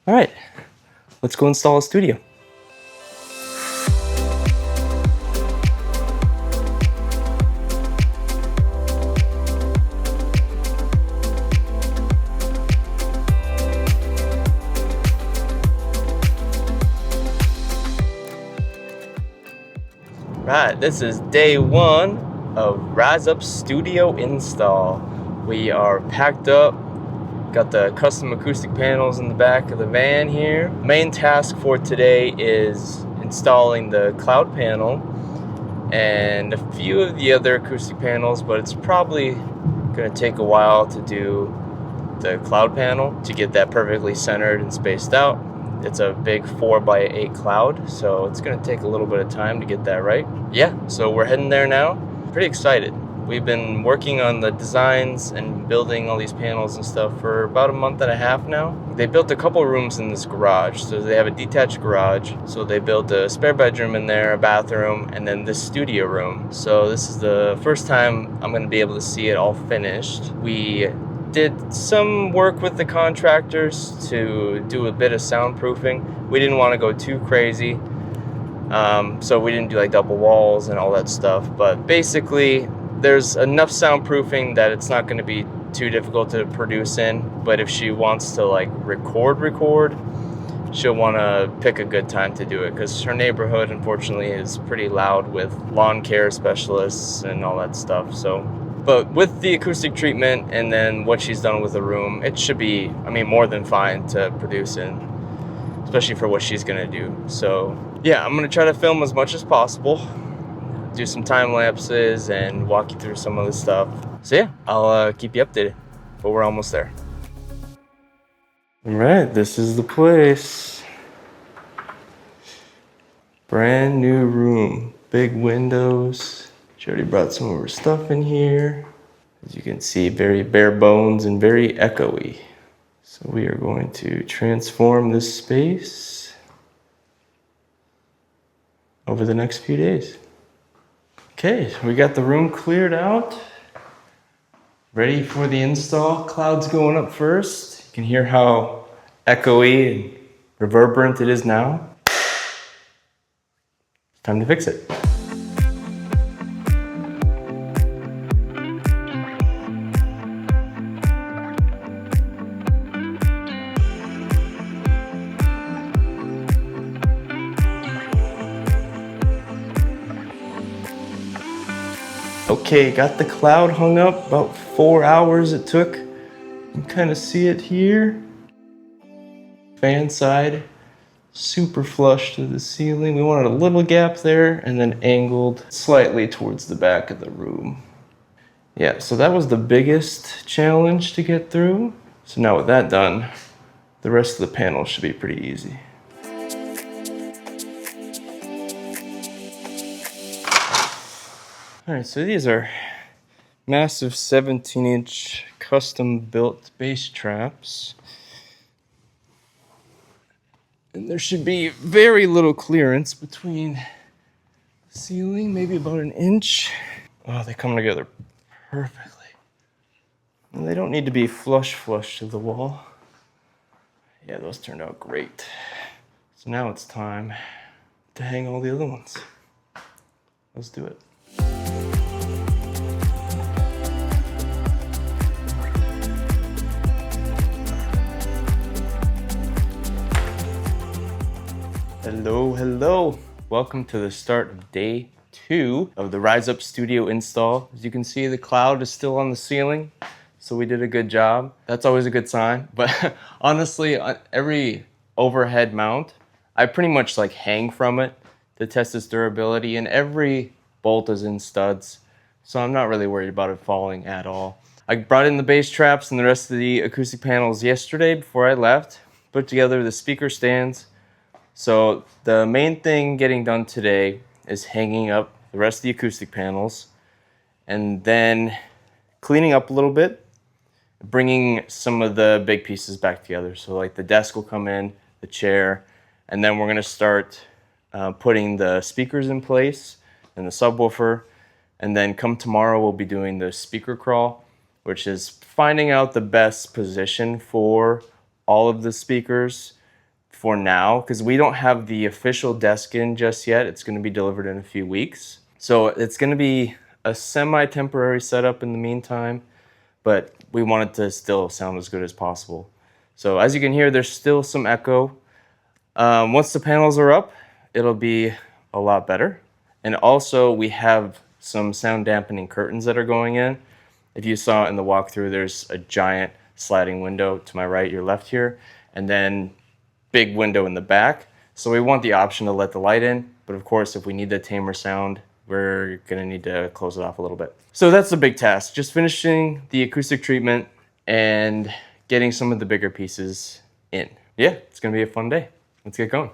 All right, let's go install a studio. Right, this is day one of ReisUp studio install. We are packed up, got the custom acoustic panels in the back of the van here. Main task for today is installing the cloud panel and a few of the other acoustic panels, but it's probably gonna take a while to do the cloud panel to get that perfectly centered and spaced out. It's a big 4x8 cloud, so it's gonna take a little bit of time to get that right. Yeah, so we're heading there now. Pretty excited. We've been working on the designs and building all these panels and stuff for about a month and a half now. They built a couple rooms in this garage. So they have a detached garage. So they built a spare bedroom in there, a bathroom, and then this studio room. So this is the first time I'm gonna be able to see it all finished. We did some work with the contractors to do a bit of soundproofing. We didn't want to go too crazy, so we didn't do like double walls and all that stuff, but basically there's enough soundproofing that it's not going to be too difficult to produce in. But if she wants to like record, she'll want to pick a good time to do it, because her neighborhood unfortunately is pretty loud with lawn care specialists and all that stuff. But with the acoustic treatment and then what she's done with the room, it should be, more than fine to produce in, especially for what she's gonna do. So yeah, I'm gonna try to film as much as possible, do some time lapses and walk you through some of the stuff. So yeah, I'll keep you updated, but we're almost there. All right, this is the place. Brand new room, big windows. She already brought some of her stuff in here. As you can see, very bare bones and very echoey. So we are going to transform this space over the next few days. Okay, we got the room cleared out. Ready for the install. Cloud's going up first. You can hear how echoey and reverberant it is now. It's time to fix it. Okay, got the cloud hung up, about 4 hours it took. You can kind of see it here. Fan side, super flush to the ceiling. We wanted a little gap there and then angled slightly towards the back of the room. Yeah, so that was the biggest challenge to get through. So now with that done, the rest of the panel should be pretty easy. All right, so these are massive 17-inch custom-built bass traps. And there should be very little clearance between the ceiling, maybe about an inch. Oh, they come together perfectly. And they don't need to be flush to the wall. Yeah, those turned out great. So now it's time to hang all the other ones. Let's do it. Hello. Welcome to the start of day 2 of the ReisUp studio install. As you can see, the cloud is still on the ceiling, so we did a good job. That's always a good sign. But honestly, on every overhead mount, I pretty much hang from it to test its durability, and every bolt is in studs, so I'm not really worried about it falling at all. I brought in the bass traps and the rest of the acoustic panels yesterday before I left, put together the speaker stands. So the main thing getting done today is hanging up the rest of the acoustic panels and then cleaning up a little bit, bringing some of the big pieces back together. So the desk will come in, the chair, and then we're gonna start putting the speakers in place and the subwoofer. And then come tomorrow, we'll be doing the speaker crawl, which is finding out the best position for all of the speakers for now, because we don't have the official desk in just yet. It's going to be delivered in a few weeks. So it's going to be a semi-temporary setup in the meantime, but we want it to still sound as good as possible. So as you can hear, there's still some echo. Once the panels are up, it'll be a lot better. And also we have some sound dampening curtains that are going in. If you saw in the walkthrough, there's a giant sliding window to my right, your left here, and then big window in the back. So we want the option to let the light in, but of course, if we need the tamer sound, we're gonna need to close it off a little bit. So that's the big task, just finishing the acoustic treatment and getting some of the bigger pieces in. Yeah, it's gonna be a fun day. Let's get going.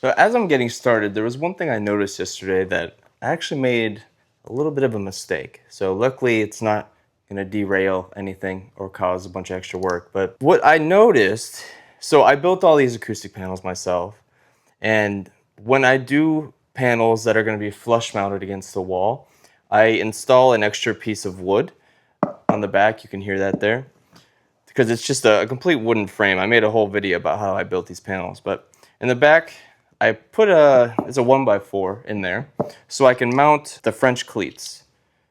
So as I'm getting started, there was one thing I noticed yesterday that I actually made a little bit of a mistake. So luckily it's not gonna derail anything or cause a bunch of extra work. But what I noticed, so I built all these acoustic panels myself, and when I do panels that are gonna be flush mounted against the wall, I install an extra piece of wood on the back. You can hear that there, because it's just a complete wooden frame. I made a whole video about how I built these panels, but in the back, I put it's a 1x4 in there so I can mount the French cleats,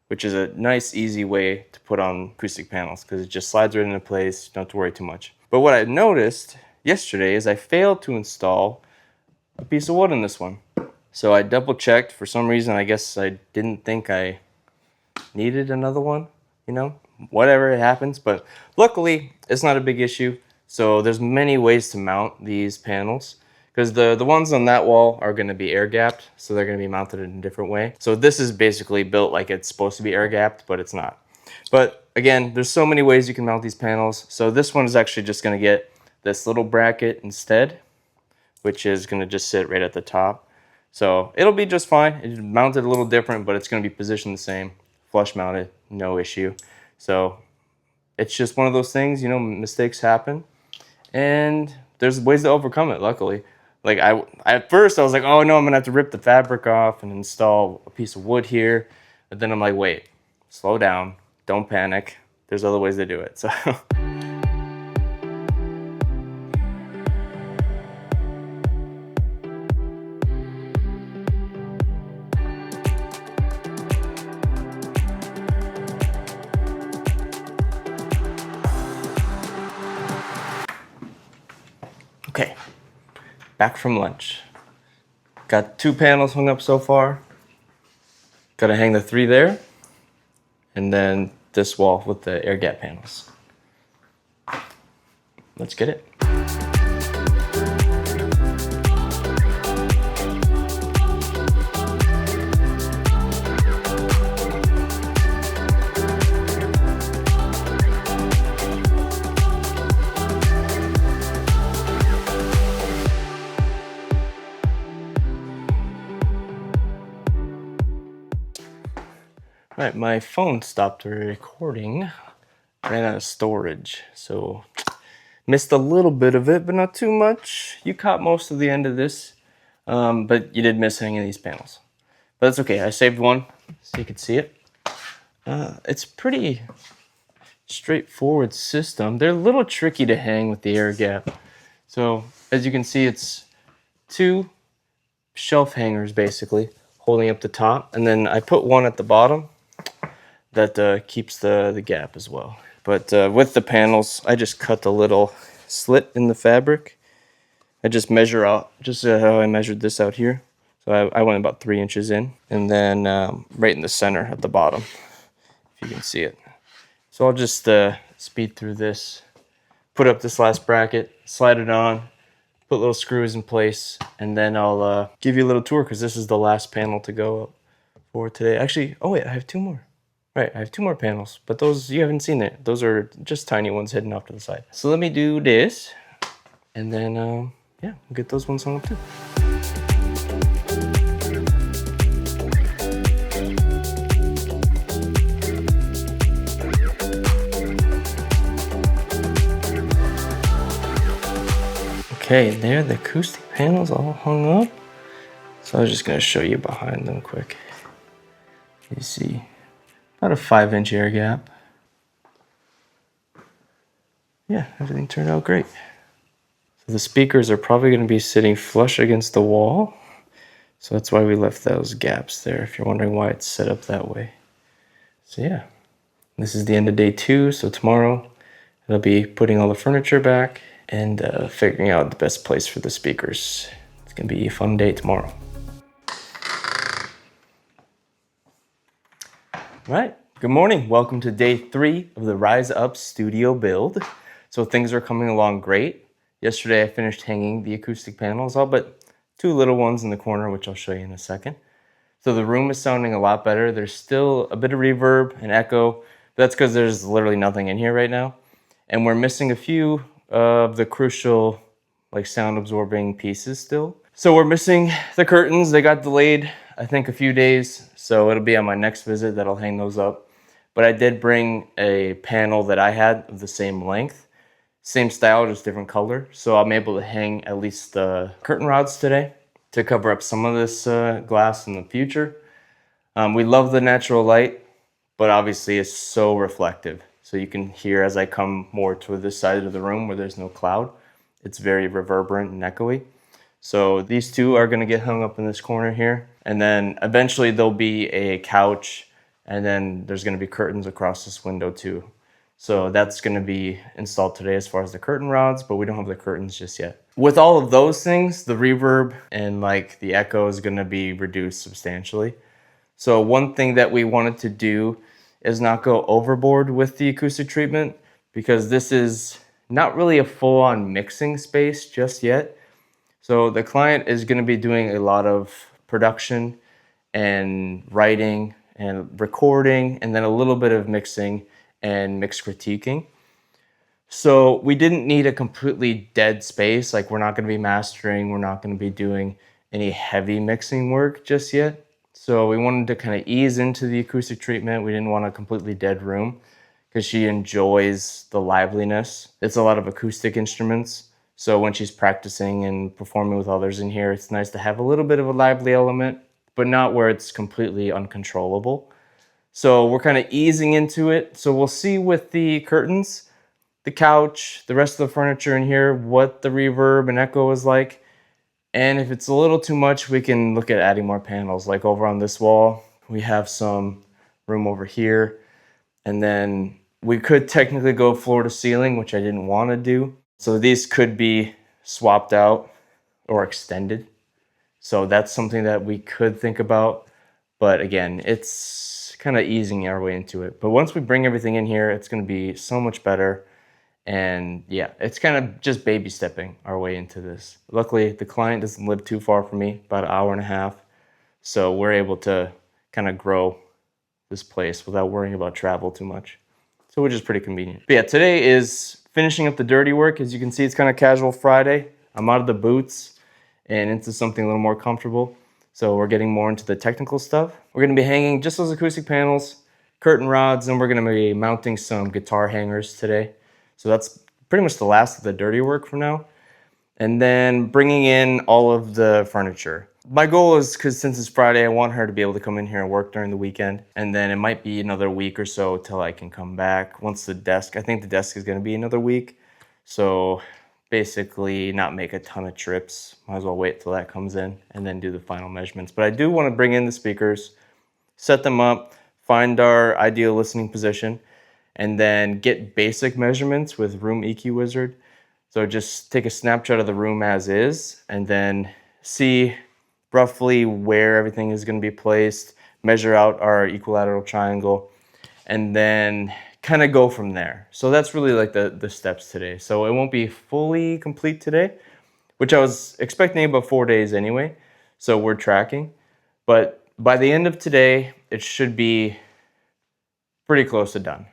which is a nice, easy way to put on acoustic panels because it just slides right into place. You don't have to worry too much. But what I noticed yesterday is I failed to install a piece of wood in this one. So I double checked. For some reason, I guess I didn't think I needed another one, you know, whatever, it happens. But luckily, it's not a big issue. So there's many ways to mount these panels, because the ones on that wall are going to be air gapped, so they're going to be mounted in a different way. So this is basically built like it's supposed to be air gapped, but it's not. But again, there's so many ways you can mount these panels. So this one is actually just going to get this little bracket instead, which is going to just sit right at the top. So it'll be just fine. It's mounted a little different, but it's going to be positioned the same. Flush mounted, no issue. So it's just one of those things, you know, mistakes happen. And there's ways to overcome it, luckily. Like at first I was like, oh no, I'm gonna have to rip the fabric off and install a piece of wood here. But then I'm like, wait, slow down, don't panic. There's other ways to do it, so. Okay, back from lunch. Got 2 panels hung up so far. Gotta hang the 3 there. And then this wall with the air gap panels. Let's get it. Right, my phone stopped recording, ran out of storage, so missed a little bit of it, but not too much. You caught most of the end of this, but you did miss hanging these panels. But that's okay, I saved one so you could see it. It's pretty straightforward system. They're a little tricky to hang with the air gap. So as you can see, it's 2 shelf hangers basically holding up the top, and then I put one at the bottom that keeps the gap as well. But with the panels, I just cut a little slit in the fabric. I just measure out, just how I measured this out here. So I went about 3 inches in, and then right in the center at the bottom, if you can see it. So I'll just speed through this, put up this last bracket, slide it on, put little screws in place, and then I'll give you a little tour, because this is the last panel to go up for today. Actually, oh wait, I have 2 more. Right, I have 2 more panels, but those, you haven't seen it. Those are just tiny ones hidden off to the side. So let me do this, and then, yeah, we'll get those ones hung up too. Okay, there, the acoustic panels all hung up. So I was just gonna show you behind them quick. You see, about a 5-inch air gap. Yeah, everything turned out great. So the speakers are probably going to be sitting flush against the wall. So that's why we left those gaps there, if you're wondering why it's set up that way. So yeah, this is the end of day 2. So tomorrow I'll be putting all the furniture back and figuring out the best place for the speakers. It's going to be a fun day tomorrow. All right, good morning. Welcome to day 3 of the ReisUp studio build. So things are coming along great. Yesterday I finished hanging the acoustic panels, all but 2 little ones in the corner, which I'll show you in a second. So the room is sounding a lot better. There's still a bit of reverb and echo, but that's because there's literally nothing in here right now. And we're missing a few of the crucial sound absorbing pieces still. So we're missing the curtains. They got delayed, I think, a few days. So it'll be on my next visit that I'll hang those up. But I did bring a panel that I had of the same length, same style, just different color. So I'm able to hang at least the curtain rods today to cover up some of this glass in the future. We love the natural light, but obviously it's so reflective. So you can hear as I come more to this side of the room where there's no cloud, it's very reverberant and echoey. So these 2 are gonna get hung up in this corner here. And then eventually there'll be a couch, and then there's gonna be curtains across this window too. So that's gonna be installed today as far as the curtain rods, but we don't have the curtains just yet. With all of those things, the reverb and the echo is gonna be reduced substantially. So one thing that we wanted to do is not go overboard with the acoustic treatment, because this is not really a full-on mixing space just yet. So the client is going to be doing a lot of production and writing and recording, and then a little bit of mixing and mix critiquing. So we didn't need a completely dead space. We're not going to be mastering, we're not going to be doing any heavy mixing work just yet. So we wanted to kind of ease into the acoustic treatment. We didn't want a completely dead room because she enjoys the liveliness. It's a lot of acoustic instruments. So when she's practicing and performing with others in here, it's nice to have a little bit of a lively element, but not where it's completely uncontrollable. So we're kind of easing into it. So we'll see with the curtains, the couch, the rest of the furniture in here, what the reverb and echo is like. And if it's a little too much, we can look at adding more panels. Like over on this wall, we have some room over here. And then we could technically go floor to ceiling, which I didn't want to do. So these could be swapped out or extended. So that's something that we could think about. But again, it's kind of easing our way into it. But once we bring everything in here, it's going to be so much better. And yeah, it's kind of just baby stepping our way into this. Luckily, the client doesn't live too far from me, about an hour and a half. So we're able to kind of grow this place without worrying about travel too much. So which is pretty convenient. But yeah, today is finishing up the dirty work. As you can see, it's kind of casual Friday. I'm out of the boots and into something a little more comfortable. So we're getting more into the technical stuff. We're gonna be hanging just those acoustic panels, curtain rods, and we're gonna be mounting some guitar hangers today. So that's pretty much the last of the dirty work for now. And then bringing in all of the furniture. My goal is, because since it's Friday, I want her to be able to come in here and work during the weekend. And then it might be another week or so till I can come back. Once the desk, I think the desk is going to be another week. So basically not make a ton of trips. Might as well wait till that comes in and then do the final measurements. But I do want to bring in the speakers, set them up, find our ideal listening position, and then get basic measurements with Room EQ Wizard. So just take a snapshot of the room as is, and then see roughly where everything is going to be placed, measure out our equilateral triangle, and then kind of go from there. So that's really the steps today. So it won't be fully complete today, which I was expecting about 4 days anyway. So we're tracking. But by the end of today, it should be pretty close to done.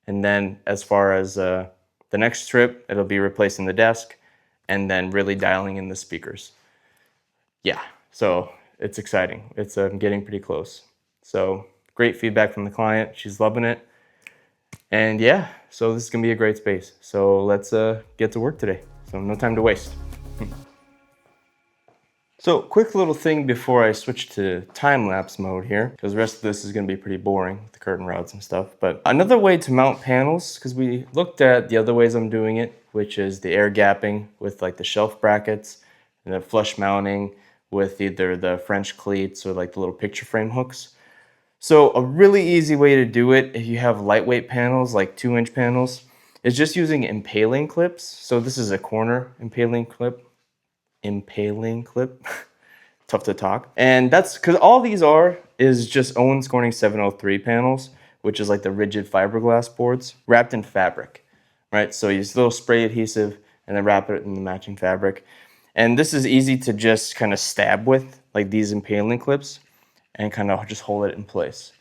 And then as far as the next trip, it'll be replacing the desk and then really dialing in the speakers. Yeah, so it's exciting. It's getting pretty close. So great feedback from the client. She's loving it. And yeah, so this is gonna be a great space. So let's get to work today. So no time to waste. So quick little thing before I switch to time-lapse mode here, because the rest of this is going to be pretty boring with the curtain rods and stuff. But another way to mount panels, because we looked at the other ways I'm doing it, which is the air gapping with like the shelf brackets and the flush mounting with either the French cleats or like the little picture frame hooks. So a really easy way to do it if you have lightweight panels, like 2-inch panels, is just using impaling clips. So this is a corner impaling clip. Tough to talk. And that's because all these is just Owens Corning 703 panels, which is like the rigid fiberglass boards wrapped in fabric, right? So you use a little spray adhesive and then wrap it in the matching fabric. And this is easy to just kind of stab with, like these impaling clips, and kind of just hold it in place.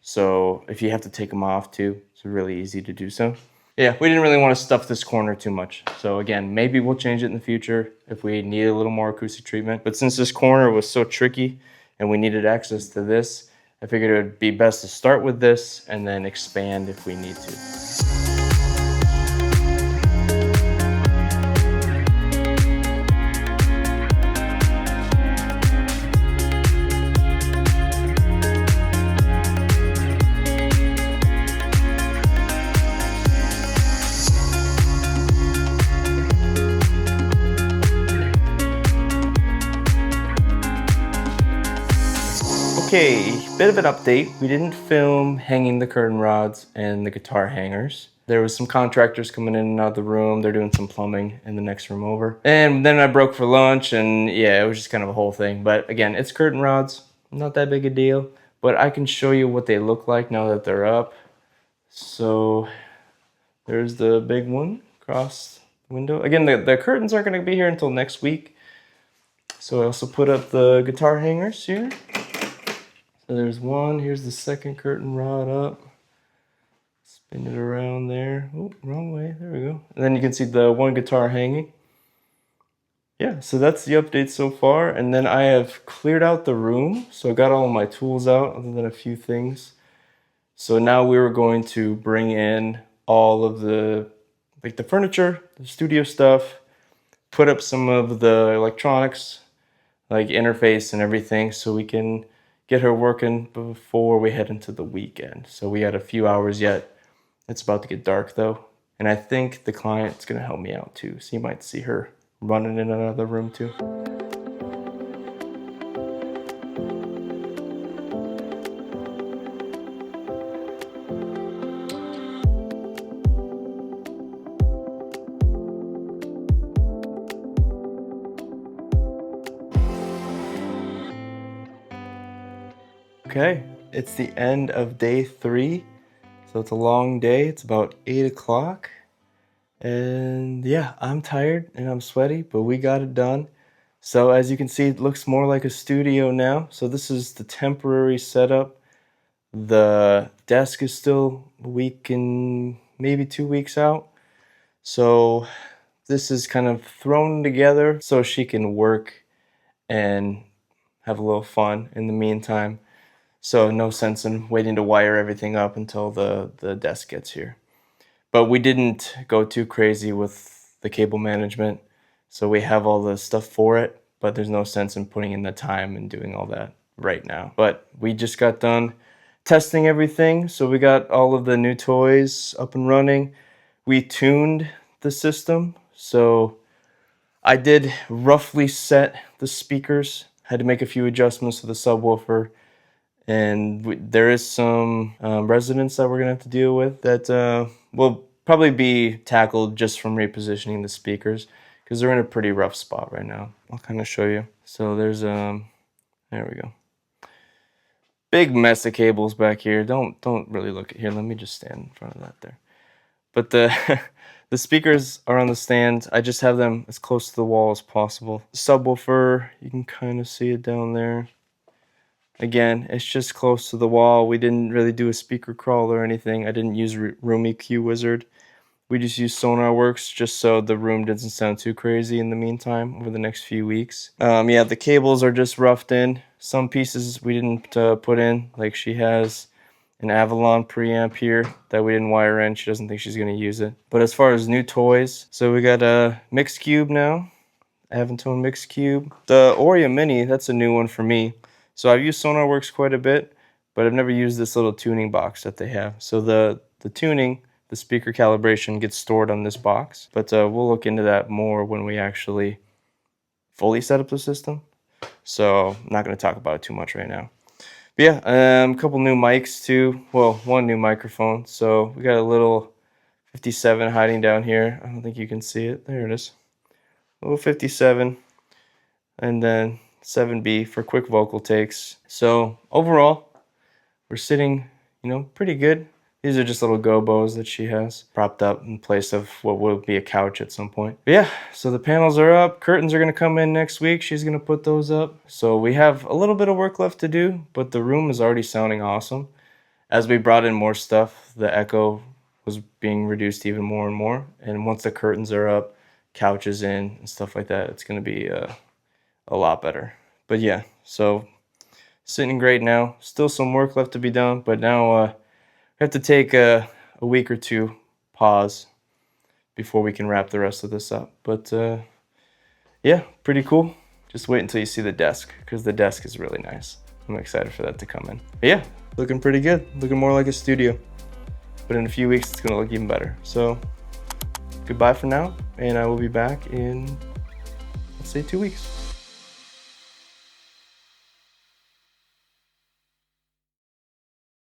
So if you have to take them off too, it's really easy to do so. Yeah, we didn't really want to stuff this corner too much. So again, maybe we'll change it in the future if we need a little more acoustic treatment. But since this corner was so tricky and we needed access to this, I figured it would be best to start with this and then expand if we need to. Okay, bit of an update. We didn't film hanging the curtain rods and the guitar hangers. There was some contractors coming in and out of the room. They're doing some plumbing in the next room over. And then I broke for lunch and yeah, it was just kind of a whole thing. But again, it's curtain rods, not that big a deal. But I can show you what they look like now that they're up. So there's the big one across the window. Again, the curtains aren't gonna be here until next week. So I also put up the guitar hangers here. So there's one, here's the second curtain rod up. Spin it around there. Oh, wrong way, there we go. And then you can see the one guitar hanging. Yeah, so that's the update so far. And then I have cleared out the room. So I got all of my tools out other than a few things. So now we were going to bring in all of the furniture, the studio stuff, put up some of the electronics, like interface and everything, so we can get her working before we head into the weekend. So we had a few hours yet. It's about to get dark though. And I think the client's gonna help me out too. So you might see her running in another room too. Okay, it's the end of day 3. So it's a long day. It's about 8 o'clock. And yeah, I'm tired and I'm sweaty, but we got it done. So as you can see, it looks more like a studio now. So this is the temporary setup. The desk is still a week and maybe 2 weeks out. So this is kind of thrown together so she can work and have a little fun in the meantime. So no sense in waiting to wire everything up until the desk gets here. But we didn't go too crazy with the cable management. So we have all the stuff for it, but there's no sense in putting in the time and doing all that right now. But we just got done testing everything. So we got all of the new toys up and running. We tuned the system. So I did roughly set the speakers. Had to make a few adjustments to the subwoofer. And there is some resonance that we're gonna have to deal with that will probably be tackled just from repositioning the speakers because they're in a pretty rough spot right now. I'll kind of show you. So there's there we go. Big mess of cables back here. Don't really look at here. Let me just stand in front of that there. But the the speakers are on the stand. I just have them as close to the wall as possible. The subwoofer, you can kind of see it down there. Again, it's just close to the wall. We didn't really do a speaker crawl or anything. I didn't use Room EQ Wizard. We just used SonarWorks just so the room doesn't sound too crazy in the meantime over the next few weeks. Yeah, the cables are just roughed in. Some pieces we didn't put in, like she has an Avalon preamp here that we didn't wire in. She doesn't think she's going to use it. But as far as new toys, so we got a Mix Cube now. Aventone Mix Cube. The Oreo Mini, that's a new one for me. So I've used SonarWorks quite a bit, but I've never used this little tuning box that they have. So the tuning, the speaker calibration gets stored on this box, but we'll look into that more when we actually fully set up the system. So I'm not going to talk about it too much right now. But yeah, a couple new mics too. Well, one new microphone. So we got a little 57 hiding down here. I don't think you can see it. There it is. Little 57. And then 7B for quick vocal takes. So overall, we're sitting, pretty good. These are just little gobos that she has propped up in place of what will be a couch at some point. But yeah, so the panels are up. Curtains are gonna come in next week. She's gonna put those up. So we have a little bit of work left to do, but the room is already sounding awesome. As we brought in more stuff, the echo was being reduced even more and more. And once the curtains are up, couches in and stuff like that, it's gonna be a lot better. But yeah, so sitting great now. Still some work left to be done, but now we have to take a week or two pause before we can wrap the rest of this up. But yeah, pretty cool. Just wait until you see the desk, because the desk is really nice. I'm excited for that to come in. But yeah, looking pretty good. Looking more like a studio. But in a few weeks, it's gonna look even better. So goodbye for now, and I will be back in, let's say, 2 weeks.